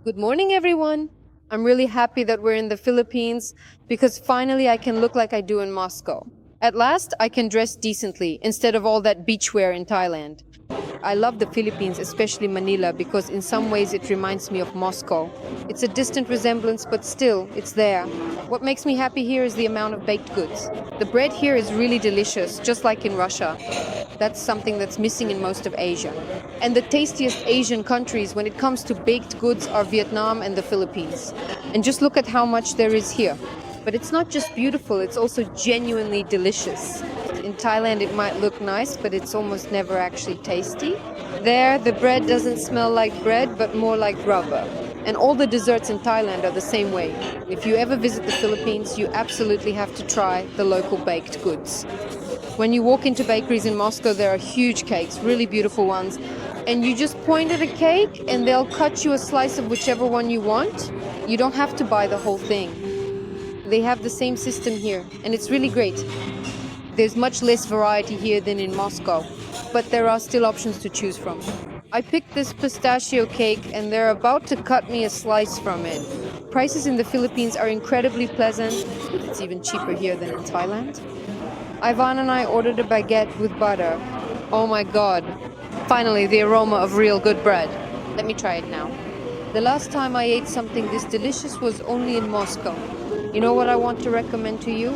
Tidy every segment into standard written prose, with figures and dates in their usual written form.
Good morning, everyone. I'm really happy that we're in the Philippines because finally I can look like I do in Moscow. At last, I can dress decently instead of all that beachwear in Thailand. I love the Philippines, especially Manila, because in some ways it reminds me of Moscow. It's a distant resemblance, but still, it's there. What makes me happy here is the amount of baked goods. The bread here is really delicious, just like in Russia. That's something that's missing in most of Asia. And the tastiest Asian countries when it comes to baked goods are Vietnam and the Philippines. And just look at how much there is here. But it's not just beautiful, it's also genuinely delicious. In Thailand, it might look nice, but it's almost never actually tasty. There, the bread doesn't smell like bread, but more like rubber. And all the desserts in Thailand are the same way. If you ever visit the Philippines, you absolutely have to try the local baked goods. When you walk into bakeries in Moscow, there are huge cakes, really beautiful ones. And you just point at a cake and they'll cut you a slice of whichever one you want. You don't have to buy the whole thing. They have the same system here, and it's really great. There's much less variety here than in Moscow, but there are still options to choose from. I picked this pistachio cake and they're about to cut me a slice from it. Prices in the Philippines are incredibly pleasant. It's even cheaper here than in Thailand. Ivan and I ordered a baguette with butter. Oh my god. Finally, the aroma of real good bread. Let me try it now. The last time I ate something this delicious was only in Moscow. You know what I want to recommend to you?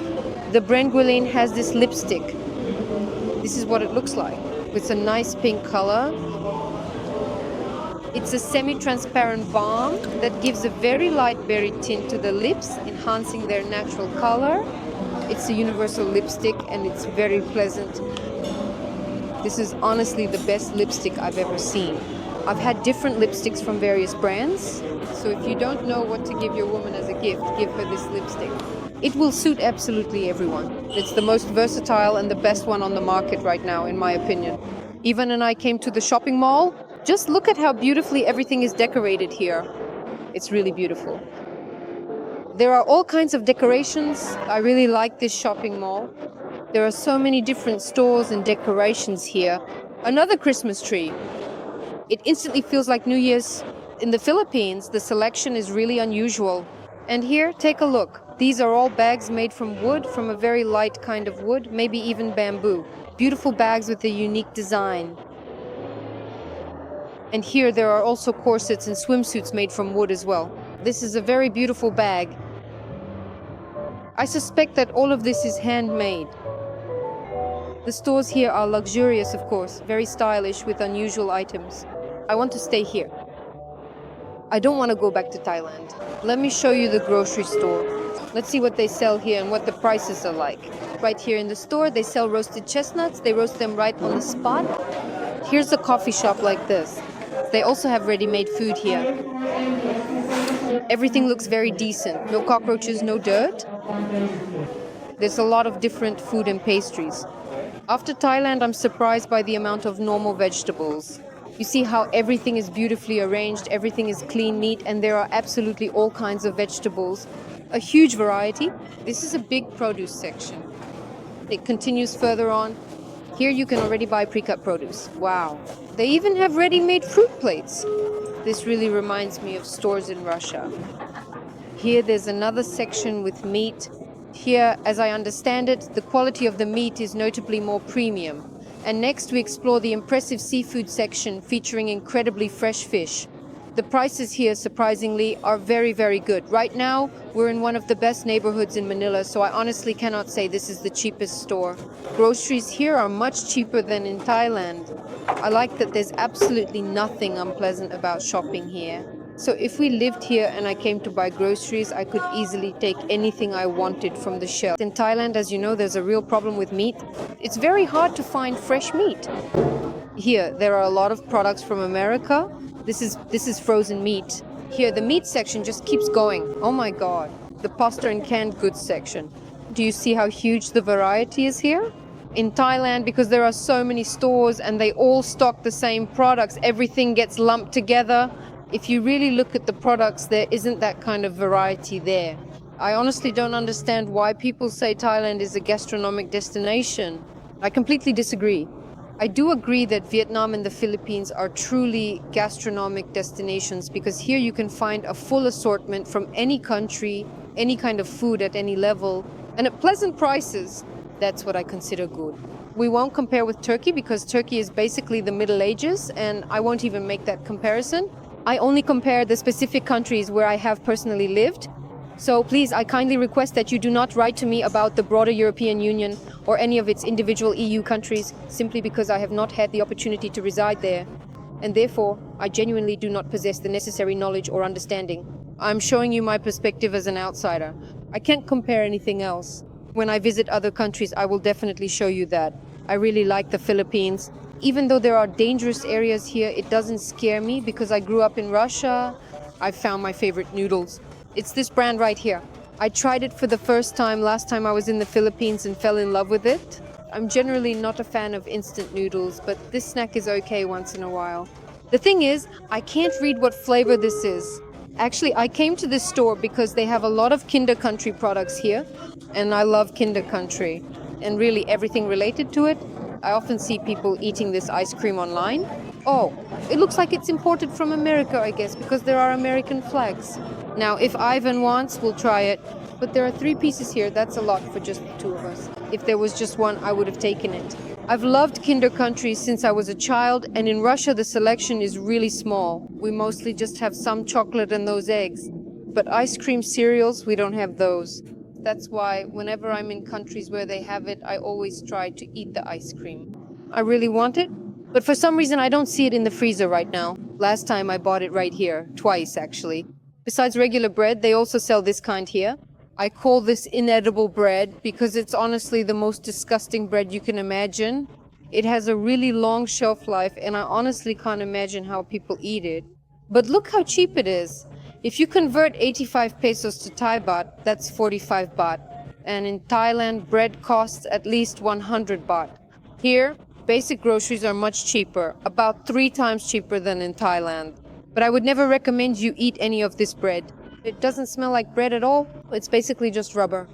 The Brenguelin has this lipstick. This is what it looks like. It's a nice pink color. It's a semi-transparent balm that gives a very light berry tint to the lips, enhancing their natural color. It's a universal lipstick and it's very pleasant. This is honestly the best lipstick I've ever seen. I've had different lipsticks from various brands, so if you don't know what to give your woman as a gift, give her this lipstick. It will suit absolutely everyone. It's the most versatile and the best one on the market right now, in my opinion. Ivan and I came to the shopping mall. Just look at how beautifully everything is decorated here. It's really beautiful. There are all kinds of decorations. I really like this shopping mall. There are so many different stores and decorations here. Another Christmas tree. It instantly feels like New Year's. In the Philippines, the selection is really unusual. And here, take a look. These are all bags made from wood, from a very light kind of wood, maybe even bamboo. Beautiful bags with a unique design. And here there are also corsets and swimsuits made from wood as well. This is a very beautiful bag. I suspect that all of this is handmade. The stores here are luxurious, of course, very stylish with unusual items. I want to stay here. I don't want to go back to Thailand. Let me show you the grocery store. Let's see what they sell here and what the prices are like. Right here in the store, they sell roasted chestnuts. They roast them right on the spot. Here's a coffee shop like this. They also have ready-made food here. Everything looks very decent. No cockroaches, no dirt. There's a lot of different food and pastries. After Thailand, I'm surprised by the amount of normal vegetables. You see how everything is beautifully arranged, everything is clean meat, and there are absolutely all kinds of vegetables. A huge variety. This is a big produce section. It continues further on. Here you can already buy pre-cut produce. Wow. They even have ready-made fruit plates. This really reminds me of stores in Russia. Here there's another section with meat. Here, as I understand it, the quality of the meat is notably more premium. And next we explore the impressive seafood section featuring incredibly fresh fish. The prices here, surprisingly, are very, very good. Right now, we're in one of the best neighborhoods in Manila, so I honestly cannot say this is the cheapest store. Groceries here are much cheaper than in Thailand. I like that there's absolutely nothing unpleasant about shopping here. So if we lived here and I came to buy groceries, I could easily take anything I wanted from the shelf. In Thailand, as you know, there's a real problem with meat. It's very hard to find fresh meat. Here, there are a lot of products from America. This is frozen meat. Here, the meat section just keeps going. Oh my god. The pasta and canned goods section. Do you see how huge the variety is here? In Thailand, because there are so many stores and they all stock the same products, everything gets lumped together. If you really look at the products, there isn't that kind of variety there. I honestly don't understand why people say Thailand is a gastronomic destination. I completely disagree. I do agree that Vietnam and the Philippines are truly gastronomic destinations because here you can find a full assortment from any country, any kind of food at any level, and at pleasant prices. That's what I consider good. We won't compare with Turkey because Turkey is basically the Middle Ages, and I won't even make that comparison. I only compare the specific countries where I have personally lived. So please, I kindly request that you do not write to me about the broader European Union or any of its individual EU countries simply because I have not had the opportunity to reside there. And therefore, I genuinely do not possess the necessary knowledge or understanding. I'm showing you my perspective as an outsider. I can't compare anything else. When I visit other countries, I will definitely show you that. I really like the Philippines. Even though there are dangerous areas here, it doesn't scare me because I grew up in Russia. I've found my favorite noodles. It's this brand right here. I tried it for the first time last time I was in the Philippines and fell in love with it. I'm generally not a fan of instant noodles, but this snack is okay once in a while. The thing is, I can't read what flavor this is. Actually, I came to this store because they have a lot of Kinder Country products here, and I love Kinder Country, and really everything related to it. I often see people eating this ice cream online. Oh, it looks like it's imported from America, I guess, because there are American flags. Now, if Ivan wants, we'll try it. But there are 3 pieces here. That's a lot for just the 2 of us. If there was just one, I would have taken it. I've loved Kinder Country since I was a child, and in Russia the selection is really small. We mostly just have some chocolate and those eggs. But ice cream cereals, we don't have those. That's why whenever I'm in countries where they have it, I always try to eat the ice cream. I really want it, but for some reason I don't see it in the freezer right now. Last time I bought it right here, twice actually. Besides regular bread, they also sell this kind here. I call this inedible bread because it's honestly the most disgusting bread you can imagine. It has a really long shelf life and I honestly can't imagine how people eat it. But look how cheap it is. If you convert 85 pesos to Thai baht, that's 45 baht. And in Thailand, bread costs at least 100 baht. Here, basic groceries are much cheaper, about 3 times cheaper than in Thailand. But I would never recommend you eat any of this bread. It doesn't smell like bread at all. It's basically just rubber.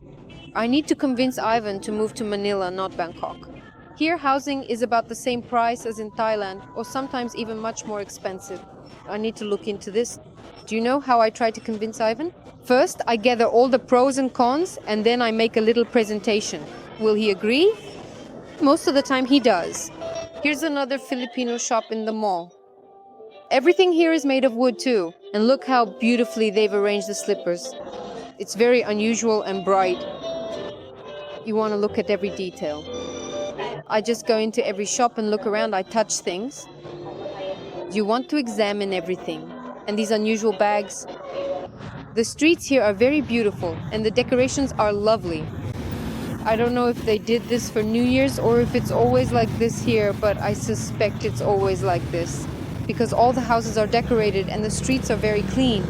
I need to convince Ivan to move to Manila, not Bangkok. Here, housing is about the same price as in Thailand, or sometimes even much more expensive. I need to look into this. Do you know how I try to convince Ivan? First, I gather all the pros and cons, and then I make a little presentation. Will he agree? Most of the time he does. Here's another Filipino shop in the mall. Everything here is made of wood too, and look how beautifully they've arranged the slippers. It's very unusual and bright. You want to look at every detail. I just go into every shop and look around. I touch things. You want to examine everything. And these unusual bags. The streets here are very beautiful, and the decorations are lovely. I don't know if they did this for New Year's or if it's always like this here, but I suspect it's always like this. Because all the houses are decorated and the streets are very clean.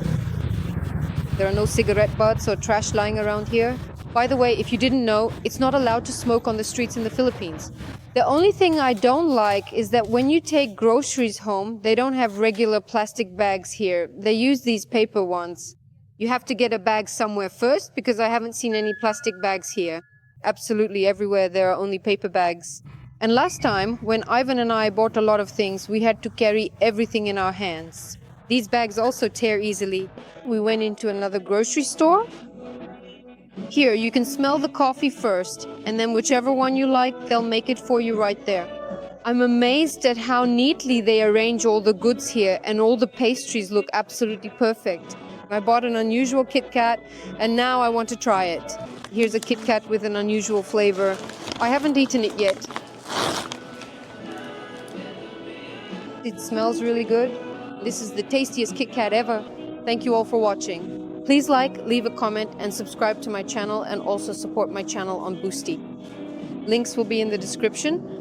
There are no cigarette butts or trash lying around here. By the way, if you didn't know, it's not allowed to smoke on the streets in the Philippines. The only thing I don't like is that when you take groceries home, they don't have regular plastic bags here. They use these paper ones. You have to get a bag somewhere first because I haven't seen any plastic bags here. Absolutely everywhere there are only paper bags. And last time, when Ivan and I bought a lot of things, we had to carry everything in our hands. These bags also tear easily. We went into another grocery store. Here, you can smell the coffee first, and then whichever one you like, they'll make it for you right there. I'm amazed at how neatly they arrange all the goods here, and all the pastries look absolutely perfect. I bought an unusual Kit Kat, and now I want to try it. Here's a Kit Kat with an unusual flavor. I haven't eaten it yet. It smells really good. This is the tastiest Kit Kat ever. Thank you all for watching. Please like, leave a comment, and subscribe to my channel, and also support my channel on Boosty. Links will be in the description.